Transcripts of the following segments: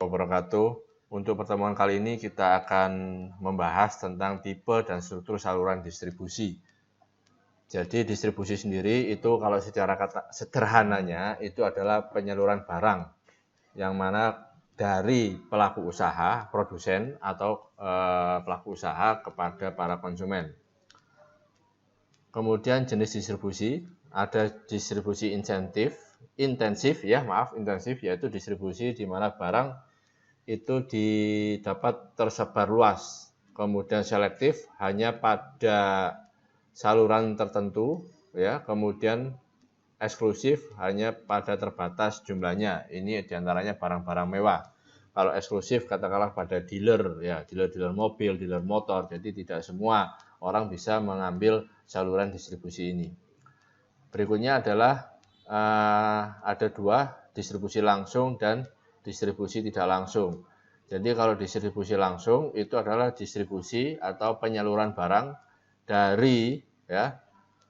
wabarakatuh. Untuk pertemuan kali ini kita akan membahas tentang tipe dan struktur saluran distribusi. Jadi distribusi sendiri itu kalau secara sederhananya itu adalah penyaluran barang yang mana dari pelaku usaha, produsen atau pelaku usaha kepada para konsumen. Kemudian jenis distribusi, ada distribusi intensif, yaitu distribusi di mana barang itu dapat tersebar luas. Kemudian selektif hanya pada saluran tertentu, ya. Kemudian eksklusif hanya pada terbatas jumlahnya. Ini diantaranya barang-barang mewah. Kalau eksklusif katakanlah pada dealer, ya, dealer mobil, dealer motor. Jadi tidak semua orang bisa mengambil saluran distribusi ini. Berikutnya adalah ada dua, distribusi langsung dan distribusi tidak langsung. Jadi kalau distribusi langsung itu adalah distribusi atau penyaluran barang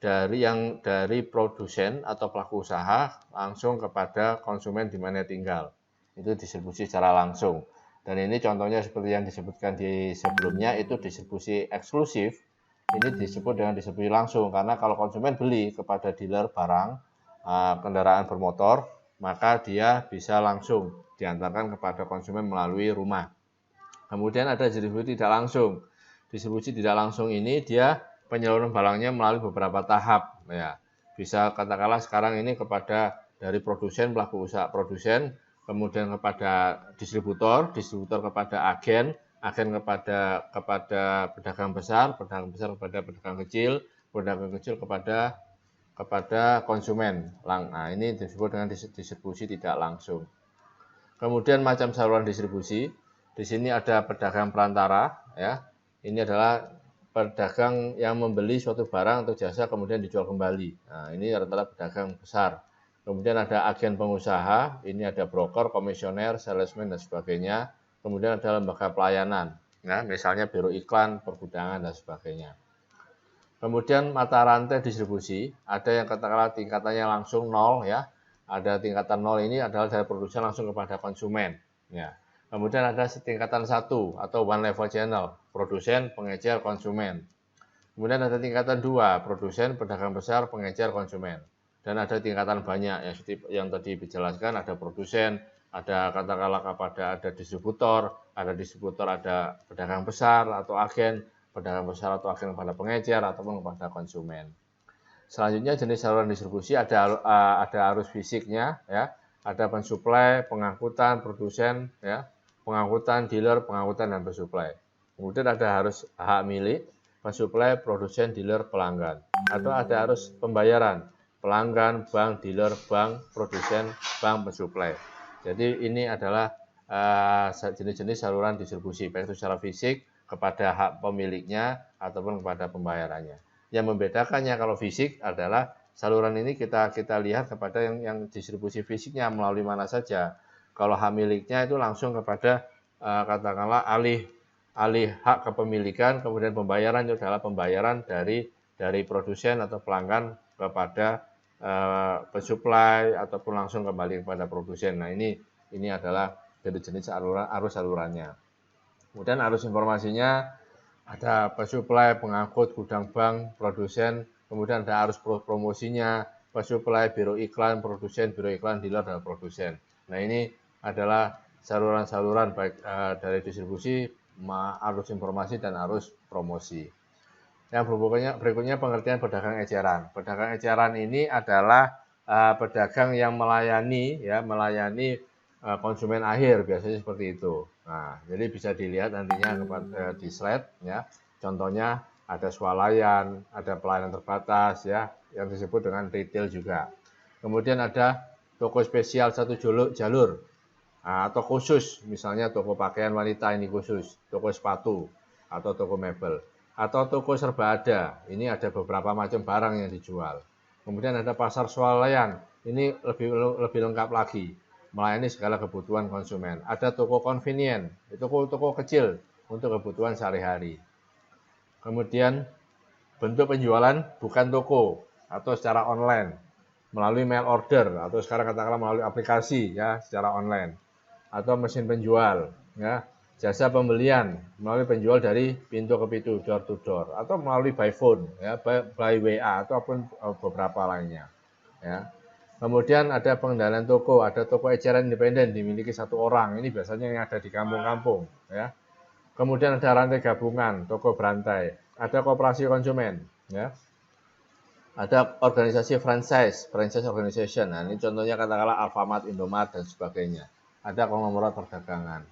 dari produsen atau pelaku usaha langsung kepada konsumen di mana tinggal. Itu distribusi secara langsung. Dan ini contohnya seperti yang disebutkan di sebelumnya, itu distribusi eksklusif. Ini disebut dengan distribusi langsung karena kalau konsumen beli kepada dealer barang kendaraan bermotor, maka dia bisa langsung diantarkan kepada konsumen melalui rumah. Kemudian ada distribusi tidak langsung. Distribusi tidak langsung ini dia penyaluran barangnya melalui beberapa tahap, ya. Bisa katakanlah sekarang ini kepada dari produsen, pelaku usaha produsen, kemudian kepada distributor kepada agen kepada pedagang besar kepada pedagang kecil kepada konsumen. Nah, ini disebut dengan distribusi tidak langsung. Kemudian macam saluran distribusi. Di sini ada pedagang perantara, ya. Ini adalah pedagang yang membeli suatu barang atau jasa kemudian dijual kembali. Nah, ini adalah pedagang besar. Kemudian ada agen pengusaha, ini ada broker, komisioner, salesman dan sebagainya. Kemudian ada lembaga pelayanan, ya, misalnya biro iklan, pergudangan dan sebagainya. Kemudian mata rantai distribusi, ada yang katakanlah tingkatannya langsung 0, ya. Ada tingkatan 0 ini adalah dari produsen langsung kepada konsumen, ya. Kemudian ada tingkatan 1 atau one level channel, produsen, pengecer, konsumen. Kemudian ada tingkatan 2, produsen, pedagang besar, pengecer, konsumen. Dan ada tingkatan banyak, ya, yang tadi dijelaskan, ada produsen, ada katakanlah ada distributor, ada pedagang besar atau agen, pedagang besar atau agen kepada pengecer ataupun kepada konsumen. Selanjutnya jenis saluran distribusi ada arus fisiknya, ya, ada pensuplai, pengangkutan, produsen, ya, pengangkutan, dealer, pengangkutan dan pensuplai. Kemudian ada arus hak milik, pensuplai, produsen, dealer, pelanggan. Atau ada arus pembayaran, pelanggan, bank, dealer, bank, produsen, bank, pensuplai. Jadi ini adalah jenis-jenis saluran distribusi, baik itu secara fisik kepada hak pemiliknya ataupun kepada pembayarannya. Yang membedakannya kalau fisik adalah saluran ini kita lihat kepada yang distribusi fisiknya melalui mana saja. Kalau hak miliknya itu langsung kepada katakanlah alih hak kepemilikan, kemudian pembayaran itu adalah pembayaran dari produsen atau pelanggan kepada pensuplai ataupun langsung kembali kepada produsen. Nah, ini adalah jenis arus salurannya. Kemudian arus informasinya ada pensuplai, pengangkut, gudang bank, produsen, kemudian ada arus promosinya, pensuplai, biro iklan, produsen, biro iklan, dealer dan produsen. Nah, ini adalah saluran-saluran baik dari distribusi, arus informasi dan arus promosi. Yang berikutnya pengertian pedagang eceran. Pedagang eceran ini adalah pedagang yang melayani konsumen akhir, biasanya seperti itu. Nah, jadi bisa dilihat nantinya di slide, ya. Contohnya ada swalayan, ada pelayanan terbatas, ya, yang disebut dengan retail juga. Kemudian ada toko spesial satu jalur atau khusus, misalnya toko pakaian wanita ini khusus, toko sepatu atau toko mebel. Atau toko serba ada, ini ada beberapa macam barang yang dijual. Kemudian ada pasar swalayan, ini lebih lengkap lagi, melayani segala kebutuhan konsumen. Ada toko convenient, itu toko kecil untuk kebutuhan sehari-hari. Kemudian bentuk penjualan bukan toko atau secara online, melalui mail order atau sekarang katakanlah melalui aplikasi, ya, secara online. atau mesin penjual, ya, jasa pembelian melalui penjual dari pintu ke pintu, door to door, atau melalui by phone, ya, by WA ataupun beberapa lainnya, ya. Kemudian ada pengendalian toko, ada toko eceran independen dimiliki satu orang, ini biasanya yang ada di kampung-kampung, ya. Kemudian ada rantai gabungan, toko berantai, ada koperasi konsumen, ya. Ada organisasi franchise organization. Nah, ini contohnya katakanlah Alfamart, Indomart dan sebagainya. Ada konglomerat perdagangan.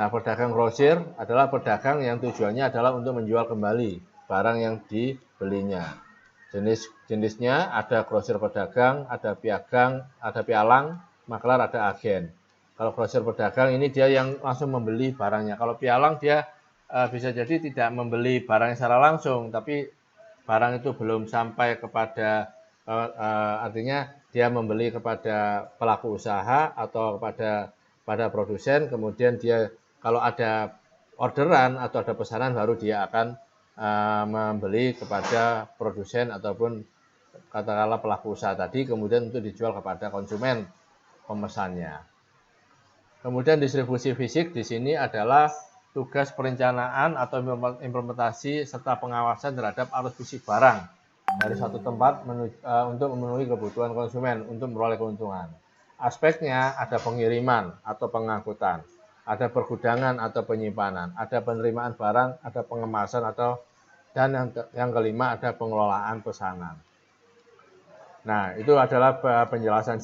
Nah, pedagang grosir adalah pedagang yang tujuannya adalah untuk menjual kembali barang yang dibelinya. Jenisnya ada grosir pedagang, ada piagang, ada pialang, maklar, ada agen. Kalau grosir pedagang ini dia yang langsung membeli barangnya. Kalau pialang dia bisa jadi tidak membeli barang secara langsung, tapi barang itu belum sampai kepada artinya dia membeli kepada pelaku usaha atau pada produsen, kemudian dia kalau ada orderan atau ada pesanan baru dia akan membeli kepada produsen ataupun katakanlah pelaku usaha tadi, kemudian untuk dijual kepada konsumen pemesannya. Kemudian distribusi fisik di sini adalah tugas perencanaan atau implementasi serta pengawasan terhadap arus fisik barang dari satu tempat untuk memenuhi kebutuhan konsumen untuk memperoleh keuntungan. Aspeknya ada pengiriman atau pengangkutan, ada pergudangan atau penyimpanan, ada penerimaan barang, ada pengemasan dan yang kelima ada pengelolaan pesanan. Nah, itu adalah penjelasan